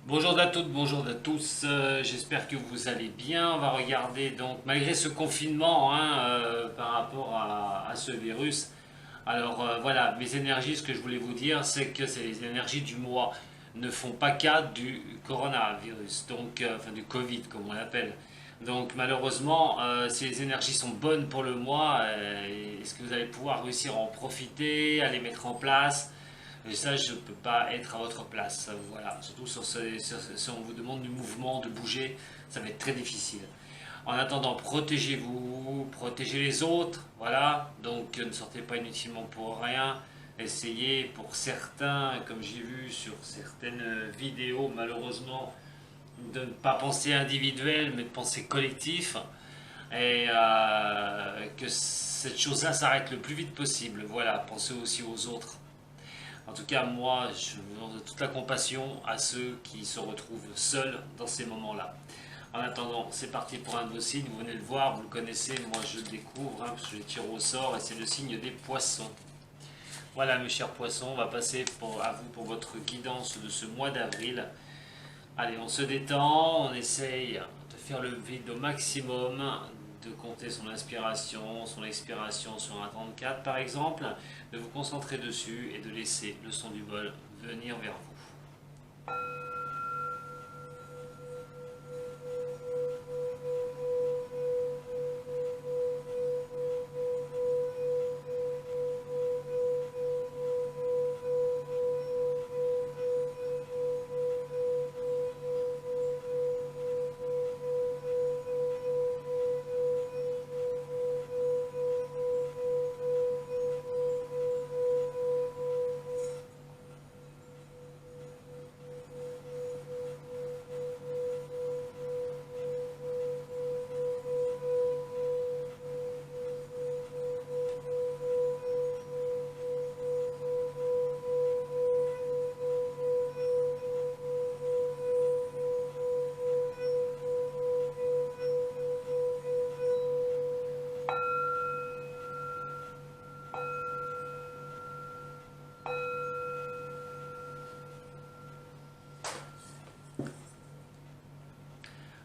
Bonjour à toutes, bonjour à tous, j'espère que vous allez bien. On va regarder donc, malgré ce confinement par rapport à ce virus, alors voilà, mes énergies, ce que je voulais vous dire, c'est que ces énergies du mois ne font pas cas du coronavirus, donc, enfin du Covid comme on l'appelle. Donc malheureusement, si les énergies sont bonnes pour le mois, est-ce que vous allez pouvoir réussir à en profiter, à les mettre en place? Et ça, je ne peux pas être à votre place. Voilà. Surtout si on vous demande du mouvement, de bouger, ça va être très difficile. En attendant, protégez-vous, protégez les autres. Voilà. Donc ne sortez pas inutilement pour rien. Essayez pour certains, comme j'ai vu sur certaines vidéos, malheureusement, de ne pas penser individuel, mais de penser collectif. Et que cette chose-là s'arrête le plus vite possible. Voilà. Pensez aussi aux autres. En tout cas, moi, je donne toute la compassion à ceux qui se retrouvent seuls dans ces moments-là. En attendant, c'est parti pour un de vos signes. Vous venez le voir, vous le connaissez. Moi, je le découvre parce que je le tire au sort et c'est le signe des poissons. Voilà, mes chers poissons, on va passer à vous pour votre guidance de ce mois d'avril. Allez, on se détend, on essaye de faire le vide au maximum, de compter son inspiration, son expiration sur un 34 par exemple, de vous concentrer dessus et de laisser le son du bol venir vers vous.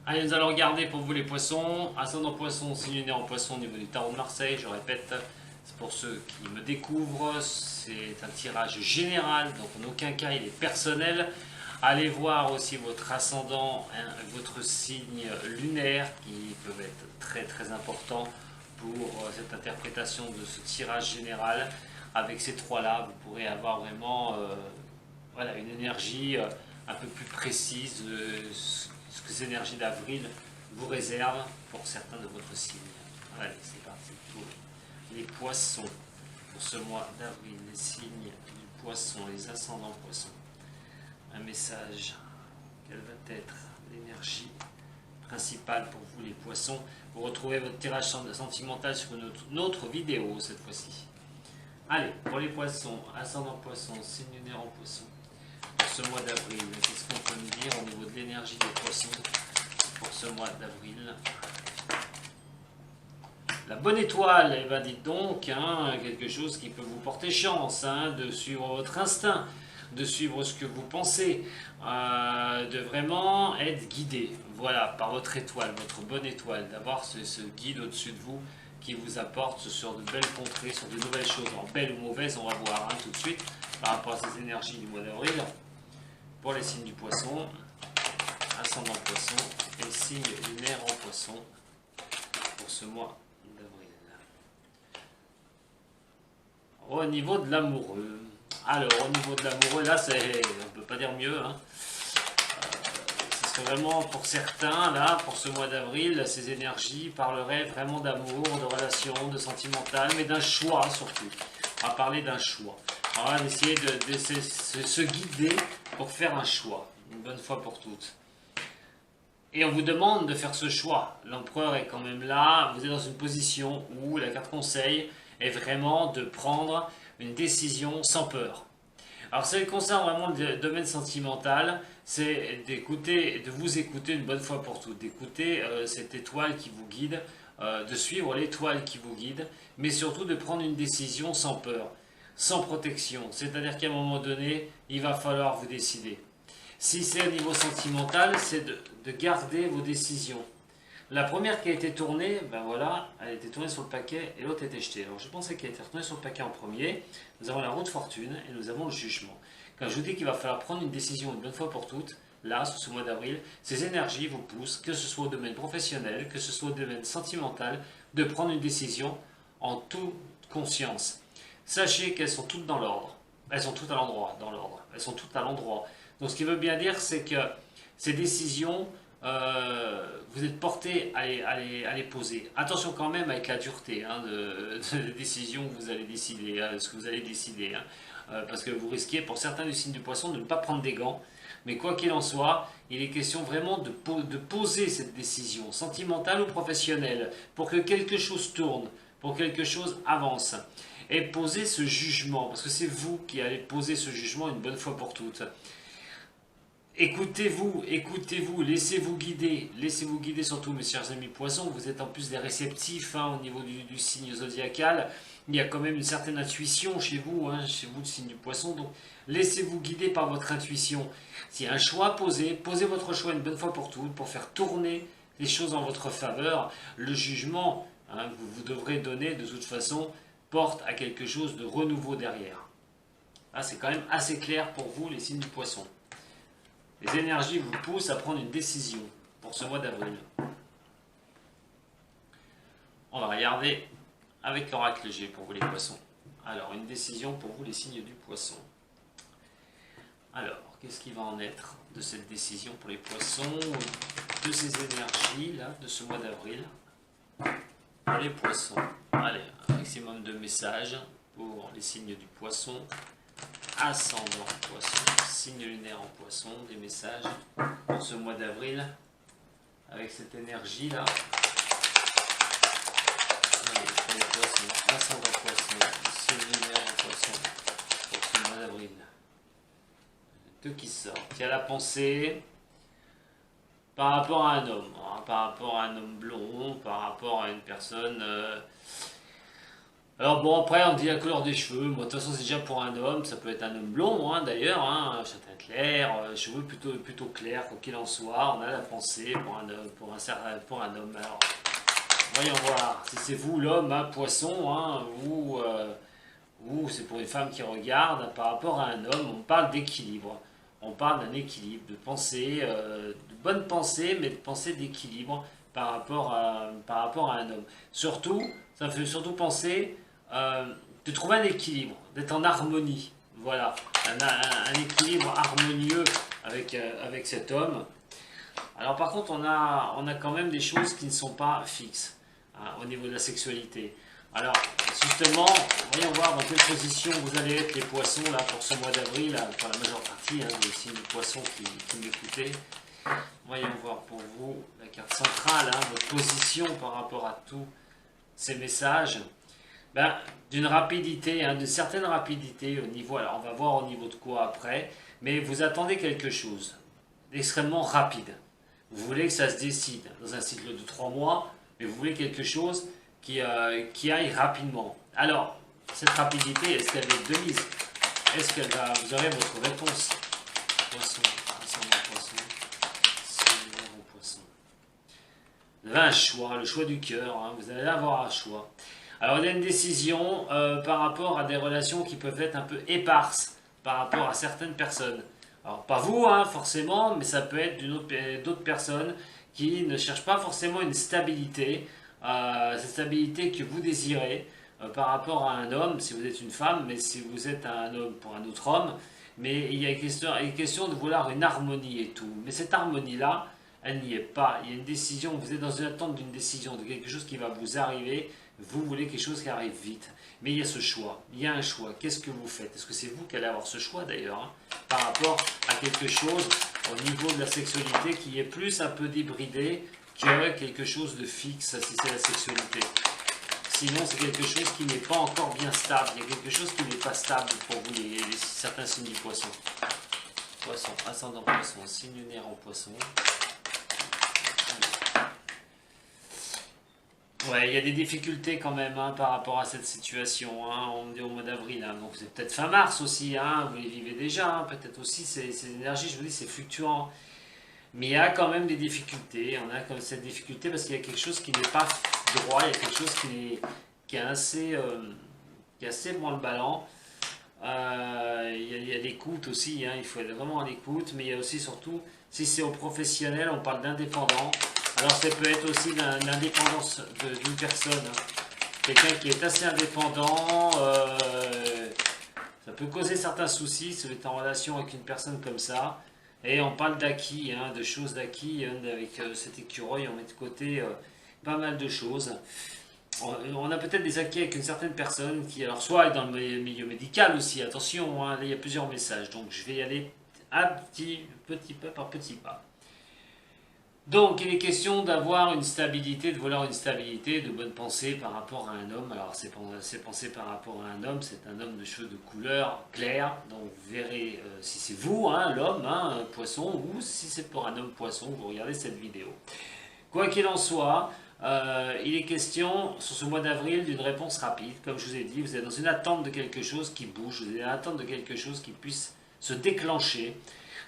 Allez, nous allons regarder pour vous les poissons. Ascendant poisson, signe né en poisson au niveau du tarot de Marseille. Je répète, c'est pour ceux qui me découvrent. C'est un tirage général, donc en aucun cas il est personnel. Allez voir aussi votre ascendant, votre signe lunaire qui peuvent être très très importants pour cette interprétation de ce tirage général. Avec ces trois-là, vous pourrez avoir vraiment voilà, une énergie un peu plus précise de ce que ces énergies d'avril vous réservent pour certains de votre signe. Allez, c'est parti pour les poissons pour ce mois d'avril, les signes du poisson, les ascendants poissons. Un message, quelle va être l'énergie principale pour vous les poissons? Vous retrouvez votre tirage sentimental sur une autre vidéo cette fois-ci. Allez, pour les poissons, ascendant poisson, signe lunaire en poisson, pour ce mois d'avril, qu'est-ce qu'on peut nous dire au niveau de l'énergie des poissons pour ce mois d'avril? La bonne étoile, eh ben dites donc, quelque chose qui peut vous porter chance, de suivre votre instinct, de suivre ce que vous pensez, de vraiment être guidé, voilà, par votre étoile, votre bonne étoile, d'avoir ce guide au-dessus de vous qui vous apporte sur de belles contrées, sur de nouvelles choses, en belles ou mauvaises, on va voir tout de suite, par rapport à ces énergies du mois d'avril. Pour les signes du poisson, ascendant poisson et signe lunaire en poisson pour ce mois d'avril. Au niveau de l'amoureux, alors au niveau de l'amoureux, là on ne peut pas dire mieux, ce serait vraiment pour certains, là, pour ce mois d'avril, ces énergies parleraient vraiment d'amour, de relation, de sentimental, mais d'un choix surtout. On va parler d'un choix. On va essayer de se guider pour faire un choix, une bonne fois pour toutes. Et on vous demande de faire ce choix. L'empereur est quand même là, vous êtes dans une position où la carte conseil est vraiment de prendre une décision sans peur. Alors ça concerne vraiment le domaine sentimental, c'est d'écouter, de vous écouter une bonne fois pour toutes, d'écouter cette étoile qui vous guide, de suivre l'étoile qui vous guide, mais surtout de prendre une décision sans peur, sans protection. C'est-à-dire qu'à un moment donné, il va falloir vous décider. Si c'est au niveau sentimental, c'est de garder vos décisions. La première qui a été tournée, ben voilà, elle a été tournée sur le paquet et l'autre a été jetée. Alors je pensais qu'elle a été retournée sur le paquet en premier. Nous avons la roue de fortune et nous avons le jugement. Quand je vous dis qu'il va falloir prendre une décision une bonne fois pour toutes, là, sur ce mois d'avril, ces énergies vous poussent, que ce soit au domaine professionnel, que ce soit au domaine sentimental, de prendre une décision en toute conscience. Sachez qu'elles sont toutes dans l'ordre. Elles sont toutes à l'endroit, dans l'ordre. Elles sont toutes à l'endroit. Donc ce qui veut bien dire, c'est que ces décisions, vous êtes porté à les poser. Attention quand même avec la dureté de décision que vous allez décider, ce que vous allez décider. Parce que vous risquez, pour certains du signe du poisson, de ne pas prendre des gants. Mais quoi qu'il en soit, il est question vraiment de poser cette décision, sentimentale ou professionnelle, pour que quelque chose tourne, pour que quelque chose avance. Et poser ce jugement, parce que c'est vous qui allez poser ce jugement une bonne fois pour toutes. Écoutez-vous, laissez-vous guider surtout mes chers amis poissons, vous êtes en plus des réceptifs au niveau du signe zodiacal, il y a quand même une certaine intuition chez vous le signe du poisson, donc laissez-vous guider par votre intuition. S'il y a un choix à poser, posez votre choix une bonne fois pour toutes, pour faire tourner les choses en votre faveur. Le jugement que vous devrez donner de toute façon porte à quelque chose de renouveau derrière. C'est quand même assez clair pour vous les signes du poisson. Les énergies vous poussent à prendre une décision pour ce mois d'avril. On va regarder avec l'oracle G pour vous les poissons. Alors, une décision pour vous les signes du poisson. Alors, qu'est-ce qui va en être de cette décision pour les poissons, de ces énergies là, de ce mois d'avril pour les poissons? Allez, un maximum de messages pour les signes du poisson. Ascendant poisson, signe lunaire en poisson, des messages pour ce mois d'avril avec cette énergie là. Allez, pour les poissons, ascendant poisson, signe lunaire en poisson pour ce mois d'avril. Deux qui sortent. Il y a la pensée par rapport à un homme, par rapport à un homme blond, par rapport à une personne. Alors bon, après on dit la couleur des cheveux, moi de toute façon c'est déjà pour un homme, ça peut être un homme blond d'ailleurs, châtain clair, cheveux plutôt clairs, quoi qu'il en soit, on a la pensée pour un homme, pour un homme. Alors, voyons voir, si c'est vous l'homme, poisson, ou c'est pour une femme qui regarde, par rapport à un homme, on parle d'équilibre, on parle d'un équilibre, de pensée, de bonne pensée, mais de pensée d'équilibre par rapport à un homme. Surtout, ça me fait surtout penser de trouver un équilibre, d'être en harmonie. Voilà, un équilibre harmonieux avec cet homme. Alors par contre, on a quand même des choses qui ne sont pas fixes au niveau de la sexualité. Alors justement, voyons voir dans quelle position vous allez être les poissons là, pour ce mois d'avril, pour la majeure partie des signes de poissons qui m'écoutaient. Voyons voir pour vous la carte centrale, votre position par rapport à tous ces messages. D'une rapidité, d'une certaine rapidité au niveau, alors on va voir au niveau de quoi après, mais vous attendez quelque chose d'extrêmement rapide. Vous voulez que ça se décide dans un cycle de 3 mois, mais vous voulez quelque chose qui aille rapidement. Alors, cette rapidité, est-ce qu'elle va être de mise? Est-ce qu'elle va, vous aurez votre réponse? Poisson, poisson, poisson. Vous avez un choix, le choix du cœur, vous allez avoir un choix. Alors il y a une décision par rapport à des relations qui peuvent être un peu éparses par rapport à certaines personnes. Alors pas vous forcément, mais ça peut être d'autres personnes qui ne cherchent pas forcément une stabilité, cette stabilité que vous désirez par rapport à un homme, si vous êtes une femme, mais si vous êtes un homme pour un autre homme. Mais il y a une question de vouloir une harmonie et tout. Mais cette harmonie-là, elle n'y est pas. Il y a une décision, vous êtes dans une attente d'une décision, de quelque chose qui va vous arriver. Vous voulez quelque chose qui arrive vite. Mais il y a ce choix. Il y a un choix. Qu'est-ce que vous faites? Est-ce que c'est vous qui allez avoir ce choix d'ailleurs par rapport à quelque chose au niveau de la sexualité qui est plus un peu débridé que quelque chose de fixe si c'est la sexualité? Sinon, c'est quelque chose qui n'est pas encore bien stable. Il y a quelque chose qui n'est pas stable pour vous, certains signes du poisson. Poisson, ascendant poisson, signe lunaire en poisson. Ouais, il y a des difficultés quand même hein, par rapport à cette situation. Hein, on me dit au mois d'avril, hein, donc c'est peut-être fin mars aussi, hein, vous les vivez déjà, hein, peut-être aussi ces énergies, je vous dis, c'est fluctuant. Mais il y a quand même des difficultés. On a comme cette difficulté parce qu'il y a quelque chose qui n'est pas droit, il y a quelque chose qui est qui est assez branle-ballant. Il y a l'écoute aussi, hein, il faut être vraiment à l'écoute, mais il y a aussi surtout, si c'est au professionnel, on parle d'indépendant. Alors ça peut être aussi l'indépendance d'une personne. Quelqu'un qui est assez indépendant, ça peut causer certains soucis si vous êtes en relation avec une personne comme ça. Et on parle d'acquis, hein, de choses d'acquis. Hein, avec cet écureuil, on met de côté pas mal de choses. On a peut-être des acquis avec une certaine personne qui, alors soit est dans le milieu médical aussi, attention, hein, là, il y a plusieurs messages. Donc je vais y aller un petit peu par petit pas. Donc, il est question d'avoir une stabilité, de vouloir une stabilité, de bonne pensée par rapport à un homme. Alors, c'est pensée par rapport à un homme, c'est un homme de cheveux de couleur claire. Donc, vous verrez si c'est vous, hein, l'homme, hein, poisson, ou si c'est pour un homme poisson, vous regardez cette vidéo. Quoi qu'il en soit, il est question, sur ce mois d'avril, d'une réponse rapide. Comme je vous ai dit, vous êtes dans une attente de quelque chose qui bouge, vous êtes dans l'attente de quelque chose qui puisse se déclencher,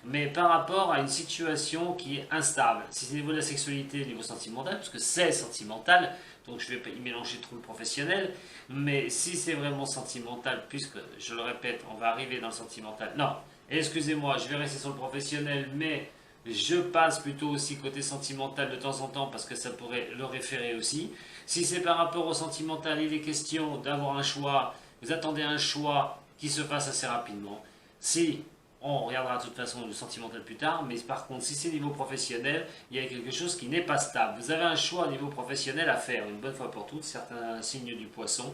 mais par rapport à une situation qui est instable. Si c'est au niveau de la sexualité, au niveau sentimental, parce que c'est sentimental, donc je ne vais pas y mélanger trop le professionnel, mais si c'est vraiment sentimental, puisque, je le répète, on va arriver dans le sentimental, non, excusez-moi, je vais rester sur le professionnel, mais je passe plutôt aussi côté sentimental de temps en temps, parce que ça pourrait le référer aussi. Si c'est par rapport au sentimental, il est question d'avoir un choix, vous attendez un choix qui se fasse assez rapidement. Si on regardera de toute façon le sentimental plus tard, mais par contre, si c'est niveau professionnel, il y a quelque chose qui n'est pas stable. Vous avez un choix au niveau professionnel à faire, une bonne fois pour toutes, certains signes du poisson,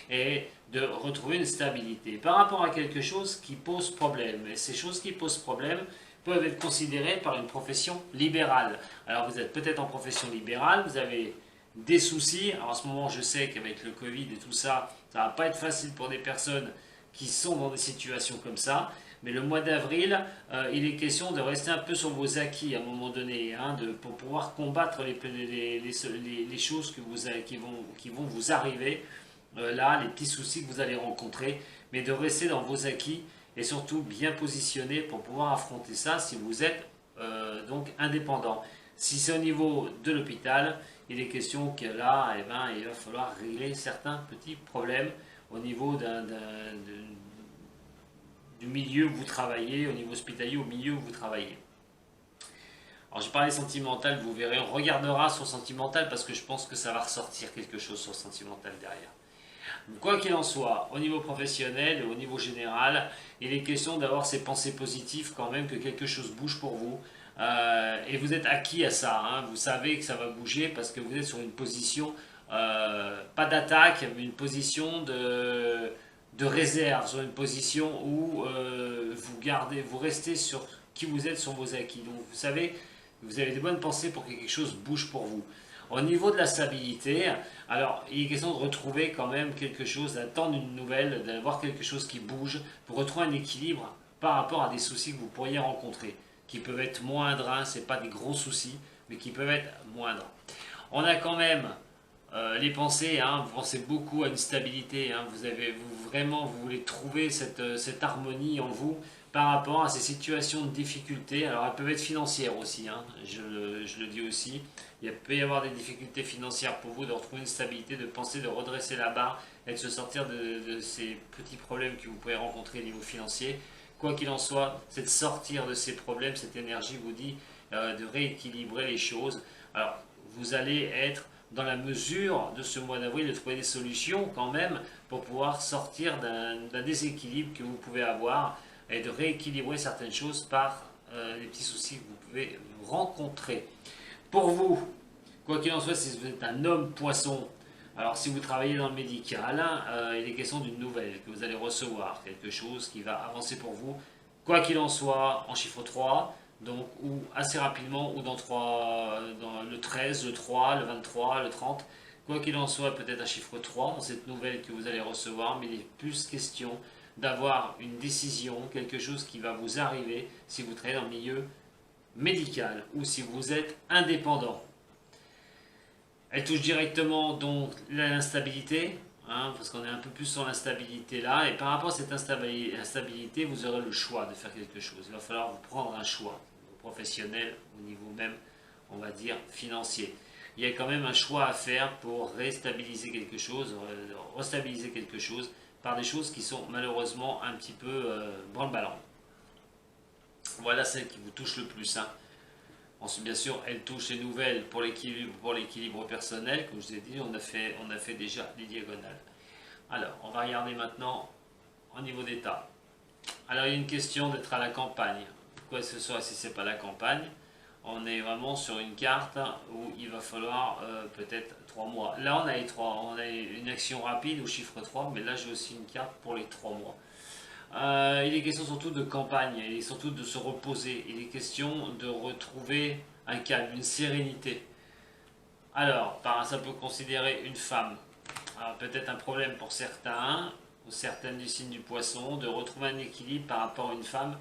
et de retrouver une stabilité par rapport à quelque chose qui pose problème. Et ces choses qui posent problème peuvent être considérées par une profession libérale. Alors vous êtes peut-être en profession libérale, vous avez des soucis. Alors en ce moment, je sais qu'avec le Covid et tout ça, ça va pas être facile pour des personnes qui sont dans des situations comme ça. Mais le mois d'avril, il est question de rester un peu sur vos acquis à un moment donné, hein, pour pouvoir combattre les choses qui vont vous arriver, là, les petits soucis que vous allez rencontrer, mais de rester dans vos acquis et surtout bien positionné pour pouvoir affronter ça si vous êtes donc indépendant. Si c'est au niveau de l'hôpital, il est question que là, eh ben, il va falloir régler certains petits problèmes au niveau du milieu où vous travaillez, au niveau hospitalier, au milieu où vous travaillez. Alors j'ai parlé sentimental, vous verrez, on regardera sur sentimental parce que je pense que ça va ressortir quelque chose sur sentimental derrière. Quoi qu'il en soit, au niveau professionnel et au niveau général, il est question d'avoir ces pensées positives quand même, que quelque chose bouge pour vous. Et vous êtes acquis à ça, hein. Vous savez que ça va bouger parce que vous êtes sur une position, pas d'attaque, mais une position de réserve, sur une position où vous restez sur qui vous êtes, sur vos acquis. Donc vous savez, vous avez des bonnes pensées pour que quelque chose bouge pour vous. Au niveau de la stabilité, alors il est question de retrouver quand même quelque chose, d'attendre une nouvelle, d'avoir quelque chose qui bouge, pour retrouver un équilibre par rapport à des soucis que vous pourriez rencontrer, qui peuvent être moindres, hein, ce n'est pas des gros soucis, mais qui peuvent être moindres. On a quand même les pensées, hein, vous pensez beaucoup à une stabilité, hein, vous voulez trouver cette harmonie en vous par rapport à ces situations de difficulté. Alors elles peuvent être financières aussi, hein, je le dis aussi. Il peut y avoir des difficultés financières pour vous, de retrouver une stabilité, de penser, de redresser la barre et de se sortir de ces petits problèmes que vous pouvez rencontrer au niveau financier. Quoi qu'il en soit, c'est de sortir de ces problèmes, cette énergie vous dit de rééquilibrer les choses. Alors vous allez être dans la mesure de ce mois d'avril de trouver des solutions quand même pour pouvoir sortir d'un déséquilibre que vous pouvez avoir et de rééquilibrer certaines choses par les petits soucis que vous pouvez rencontrer. Pour vous, quoi qu'il en soit, si vous êtes un homme poisson, alors si vous travaillez dans le médical, il est question d'une nouvelle que vous allez recevoir, quelque chose qui va avancer pour vous, quoi qu'il en soit, en chiffre 3, donc ou assez rapidement, ou dans le 13, le 3, le 23, le 30, quoi qu'il en soit, peut-être un chiffre 3 dans cette nouvelle que vous allez recevoir, mais il est plus question d'avoir une décision, quelque chose qui va vous arriver si vous travaillez dans le milieu médical ou si vous êtes indépendant. Elle touche directement donc l'instabilité, hein, parce qu'on est un peu plus sur l'instabilité là, et par rapport à cette instabilité, vous aurez le choix de faire quelque chose. Il va falloir vous prendre un choix, professionnel, au niveau même, on va dire, financier. Il y a quand même un choix à faire pour restabiliser quelque chose, restabiliser quelque chose, par des choses qui sont malheureusement un petit peu branle-ballant. Voilà celle qui vous touche le plus. Hein. Ensuite, bien sûr, elle touche les nouvelles pour l'équilibre personnel. Comme je vous ai dit, on a fait déjà les diagonales. Alors, on va regarder maintenant au niveau d'état. Alors, il y a une question d'être à la campagne. Quoi que ce soit, si ce n'est pas la campagne, on est vraiment sur une carte où il va falloir peut-être 3 mois. Là, on a une action rapide au chiffre 3, mais là, j'ai aussi une carte pour les 3 mois. Il est question surtout de campagne, il est surtout de se reposer, il est question de retrouver un calme, une sérénité. Alors, ça peut considérer une femme. Peut-être un problème pour certains, ou certaines du signe du poisson, de retrouver un équilibre par rapport à une femme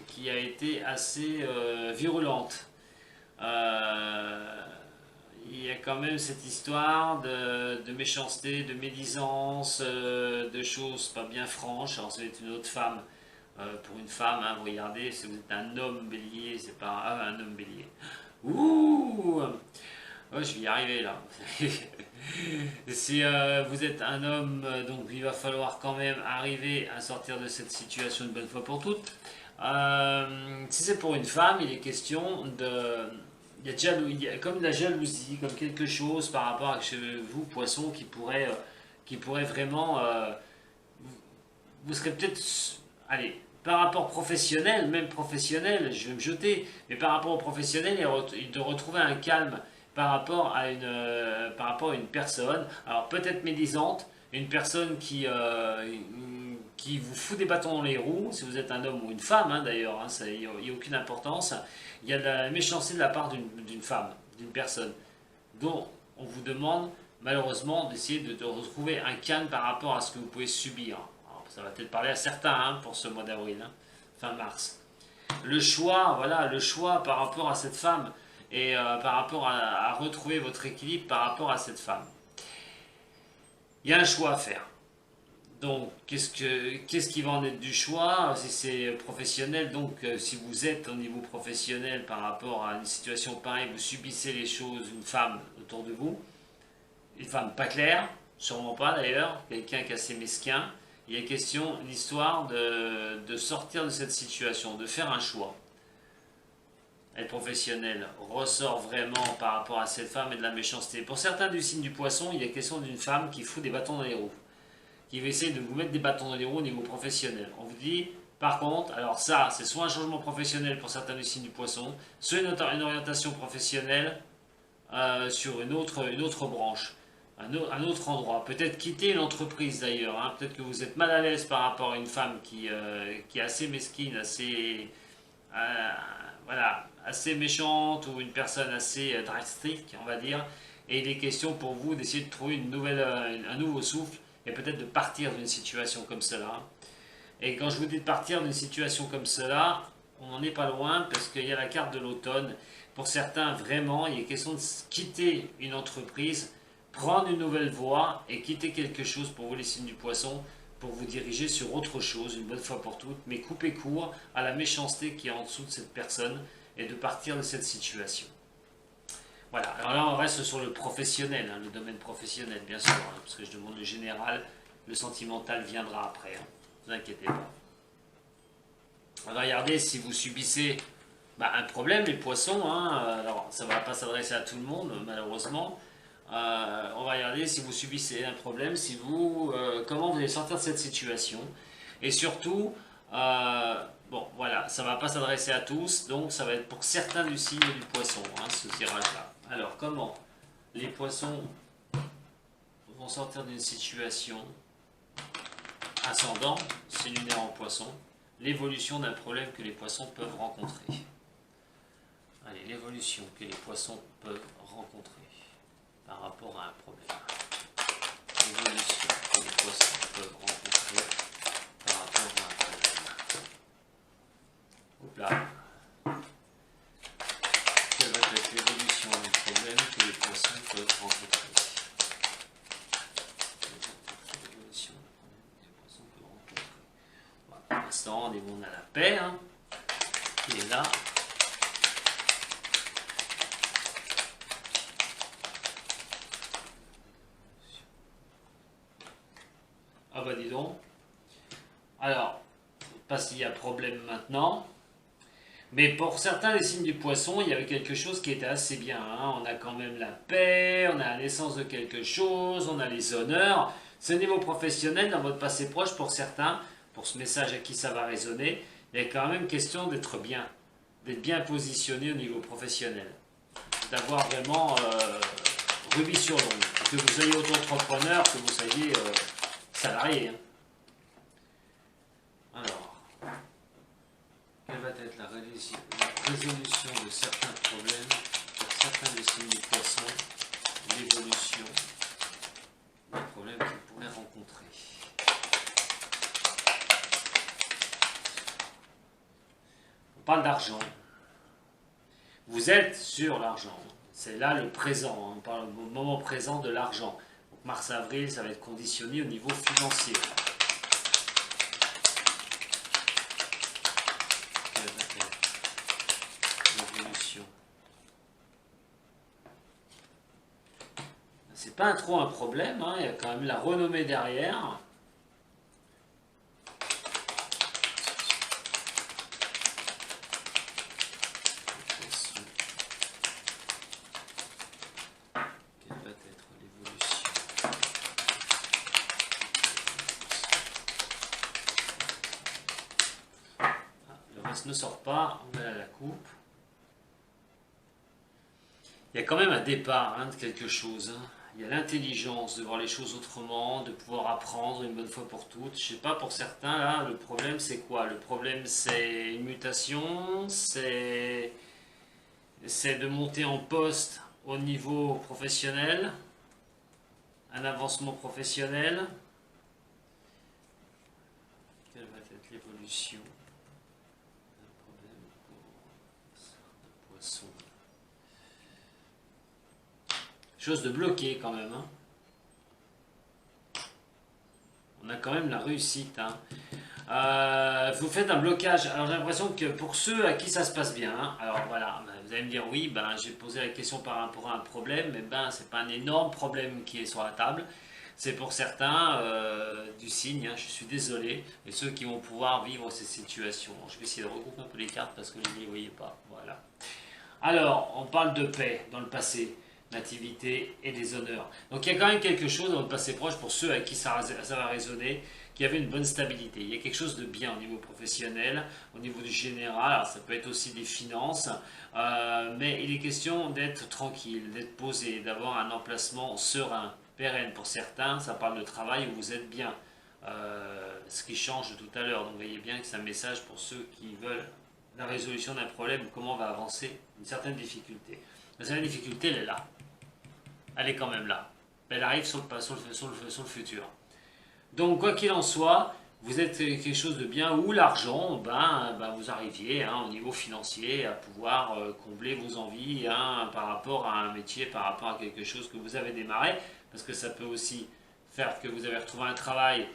qui a été assez virulente. Il y a quand même cette histoire de méchanceté, de médisance, de choses pas bien franches. Alors, ça va être une autre femme. Pour une femme, hein, vous regardez, si vous êtes un homme bélier, c'est pas un homme bélier. Ouh, oh, je vais y arriver là. Si vous êtes un homme, donc il va falloir quand même arriver à sortir de cette situation une bonne fois pour toutes. Si c'est pour une femme, il est question de... il y a comme de la jalousie, comme quelque chose par rapport à vous, poisson, qui pourrait vraiment... vous serez peut-être... Allez, par rapport professionnel, même professionnel, je vais me jeter, mais par rapport au professionnel, de retrouver un calme par rapport à une personne, alors peut-être médisante, une personne qui vous fout des bâtons dans les roues, si vous êtes un homme ou une femme, hein, d'ailleurs, hein, il n'y a aucune importance. Il y a de la méchanceté de la part d'une femme, d'une personne, dont on vous demande malheureusement d'essayer de retrouver un calme par rapport à ce que vous pouvez subir. Alors, ça va peut-être parler à certains hein, pour ce mois d'avril, hein, fin mars. Le choix, voilà, le choix par rapport à cette femme et par rapport à retrouver votre équilibre par rapport à cette femme. Il y a un choix à faire. Donc, qu'est-ce qui va en être du choix? Si c'est professionnel, donc si vous êtes au niveau professionnel par rapport à une situation pareille, vous subissez les choses, une femme autour de vous, une femme pas claire, sûrement pas d'ailleurs, quelqu'un qui est assez mesquin, il y a question, l'histoire de sortir de cette situation, de faire un choix. Être professionnel ressort vraiment par rapport à cette femme et de la méchanceté. Pour certains du signe du poisson, il y a question d'une femme qui fout des bâtons dans les roues, qui va essayer de vous mettre des bâtons dans les roues au niveau professionnel. On vous dit, par contre, alors ça, c'est soit un changement professionnel pour certains du signe du poisson, soit une orientation professionnelle sur une autre branche, un autre endroit. Peut-être quitter une entreprise d'ailleurs. Hein. Peut-être que vous êtes mal à l'aise par rapport à une femme qui est assez mesquine, assez, voilà, assez méchante ou une personne assez drastique, on va dire. Et il est question pour vous d'essayer de trouver un nouveau souffle et peut-être de partir d'une situation comme cela. Et quand je vous dis de partir d'une situation comme cela, on n'en est pas loin parce qu'il y a la carte de l'automne. Pour certains, vraiment, il est question de quitter une entreprise, prendre une nouvelle voie et quitter quelque chose pour vous les signes du poisson, pour vous diriger sur autre chose, une bonne fois pour toutes, mais couper court à la méchanceté qui est en dessous de cette personne et de partir de cette situation. Voilà, alors là on reste sur le professionnel, hein, le domaine professionnel bien sûr, hein, parce que je demande le général, le sentimental viendra après, hein, ne vous inquiétez pas. On va regarder si vous subissez un problème, les poissons, hein, alors ça ne va pas s'adresser à tout le monde malheureusement. On va regarder si vous subissez un problème, comment vous allez sortir de cette situation. Et surtout, bon voilà, ça ne va pas s'adresser à tous, donc ça va être pour certains du signe du poisson, hein, ce tirage-là. Alors, comment les poissons vont sortir d'une situation ascendant, c'est lunaire en poisson, l'évolution d'un problème que les poissons peuvent rencontrer. Allez, l'évolution que les poissons peuvent rencontrer par rapport à un problème. L'évolution que les poissons peuvent rencontrer par rapport à un problème. Hop là. Quelle va être l'évolution du problème que les poissons poissons peuvent rencontrer. Voilà, pour l'instant, on est bon à la paix. Hein. Il est là. Ah bah dis donc. Alors, je ne sais pas s'il y a problème maintenant. Mais pour certains des signes du poisson, il y avait quelque chose qui était assez bien. Hein. On a quand même la paix, on a la naissance de quelque chose, on a les honneurs. C'est au niveau professionnel, dans votre passé proche, pour certains, pour ce message à qui ça va résonner, il y a quand même question d'être bien positionné au niveau professionnel. D'avoir vraiment rubis sur l'ongle. Que vous soyez auto-entrepreneur, que vous soyez salarié. Hein. Alors, quelle va être la résolution de certains problèmes pour certains des signes du poisson, l'évolution des problèmes qu'ils pourraient rencontrer. On parle d'argent. Vous êtes sur l'argent. C'est là le présent. Hein. On parle au moment présent de l'argent. Mars-avril, ça va être conditionné au niveau financier. C'est pas trop un problème, hein. Il y a quand même la renommée derrière. Quelle va être l'évolution? Le reste ne sort pas, on va à la coupe. Il y a quand même un départ hein, de quelque chose. Hein. Il y a l'intelligence de voir les choses autrement, de pouvoir apprendre une bonne fois pour toutes. Je ne sais pas, pour certains, là, le problème c'est quoi? Le problème c'est une mutation, c'est de monter en poste au niveau professionnel, un avancement professionnel. Quelle va être l'évolution d'un problème pour certains poissons? Chose de bloqué quand même. Hein. On a quand même la réussite. Hein. Vous faites un blocage. Alors j'ai l'impression que pour ceux à qui ça se passe bien, hein, alors voilà, vous allez me dire oui, ben, j'ai posé la question par rapport à un problème, mais ben c'est pas un énorme problème qui est sur la table. C'est pour certains du signe, hein, je suis désolé, et ceux qui vont pouvoir vivre ces situations. Je vais essayer de regrouper un peu les cartes parce que vous ne les voyez pas. Voilà. Alors, on parle de paix dans le passé. Nativité et des honneurs. Donc il y a quand même quelque chose dans le passé proche, pour ceux à qui ça va résonner, qui avait une bonne stabilité. Il y a quelque chose de bien au niveau professionnel, au niveau du général, alors ça peut être aussi des finances, mais il est question d'être tranquille, d'être posé, d'avoir un emplacement serein, pérenne. Pour certains, ça parle de travail où vous êtes bien, ce qui change de tout à l'heure. Donc vous voyez bien que c'est un message pour ceux qui veulent la résolution d'un problème, comment on va avancer une certaine difficulté. Mais la difficulté, elle est là. Elle est quand même là. Elle arrive sur le futur. Donc, quoi qu'il en soit, vous êtes quelque chose de bien où l'argent, vous arriviez hein, au niveau financier à pouvoir combler vos envies hein, par rapport à un métier, par rapport à quelque chose que vous avez démarré. Parce que ça peut aussi faire que vous avez retrouvé un travail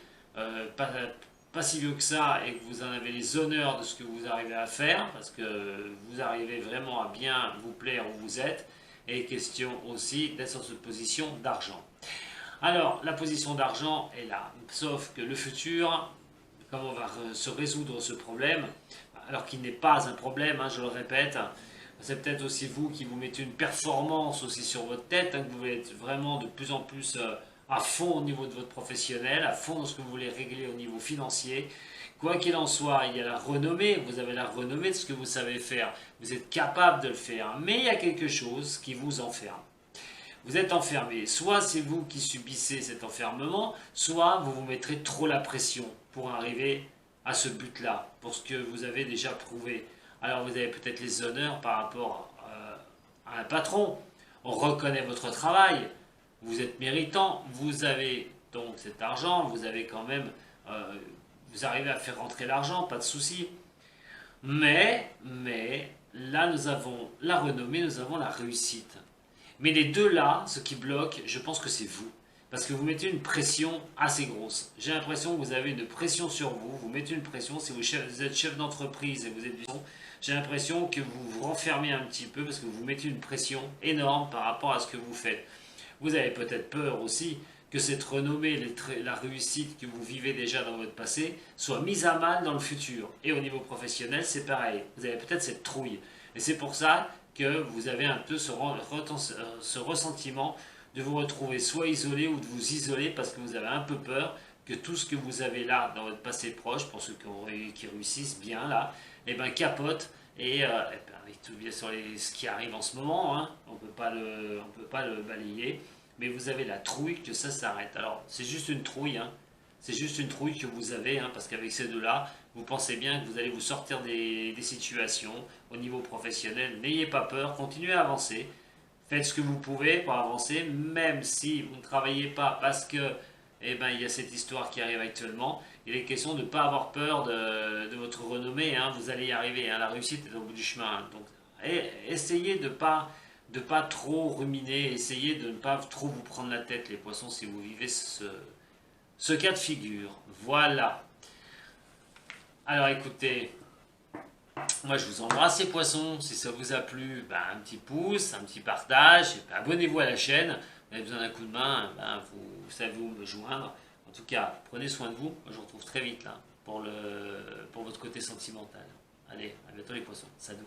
pas si vieux que ça et que vous en avez les honneurs de ce que vous arrivez à faire. Parce que vous arrivez vraiment à bien vous plaire où vous êtes. Et question aussi d'être sur cette position d'argent. Alors, la position d'argent est là. Sauf que le futur, comment on va se résoudre ce problème, alors qu'il n'est pas un problème, hein, je le répète, c'est peut-être aussi vous qui vous mettez une performance aussi sur votre tête, hein, que vous voulez être vraiment de plus en plus à fond au niveau de votre professionnel, à fond dans ce que vous voulez régler au niveau financier. Quoi qu'il en soit, il y a la renommée, vous avez la renommée de ce que vous savez faire, vous êtes capable de le faire, mais il y a quelque chose qui vous enferme. Vous êtes enfermé, soit c'est vous qui subissez cet enfermement, soit vous vous mettrez trop la pression pour arriver à ce but-là, pour ce que vous avez déjà prouvé. Alors vous avez peut-être les honneurs par rapport à un patron, on reconnaît votre travail, vous êtes méritant, vous avez donc cet argent, vous avez quand même... vous arrivez à faire rentrer l'argent, pas de souci. Mais, là nous avons la renommée, nous avons la réussite. Mais les deux là, ce qui bloque, je pense que c'est vous. Parce que vous mettez une pression assez grosse. J'ai l'impression que vous avez une pression sur vous. Vous mettez une pression. Si vous êtes chef d'entreprise et vous êtes j'ai l'impression que vous vous renfermez un petit peu parce que vous mettez une pression énorme par rapport à ce que vous faites. Vous avez peut-être peur aussi que cette renommée, la réussite que vous vivez déjà dans votre passé, soit mise à mal dans le futur. Et au niveau professionnel, c'est pareil. Vous avez peut-être cette trouille. Et c'est pour ça que vous avez un peu ce ressentiment de vous retrouver soit isolé ou de vous isoler parce que vous avez un peu peur que tout ce que vous avez là dans votre passé proche, pour ceux qui réussissent bien là, et ben capote et, avec tout bien sûr ce qui arrive en ce moment, hein, on peut pas le balayer, mais vous avez la trouille que ça s'arrête. Alors c'est juste une trouille, hein, c'est juste une trouille que vous avez, hein, parce qu'avec ces deux-là, vous pensez bien que vous allez vous sortir des situations au niveau professionnel. N'ayez pas peur, continuez à avancer. Faites ce que vous pouvez pour avancer, même si vous ne travaillez pas parce que il y a cette histoire qui arrive actuellement. Il est question de ne pas avoir peur de votre renommée, hein. Vous allez y arriver, hein. La réussite est au bout du chemin. Donc, essayez de pas trop ruminer, essayez de ne pas trop vous prendre la tête, les poissons, si vous vivez ce cas de figure. Voilà. Alors écoutez, moi je vous embrasse les poissons. Si ça vous a plu, ben, un petit pouce, un petit partage, et ben, abonnez-vous à la chaîne. Vous avez besoin d'un coup de main, ben, vous savez où me joindre. En tout cas, prenez soin de vous. Moi, je vous retrouve très vite là pour votre côté sentimental. Allez, à bientôt les poissons. Salut.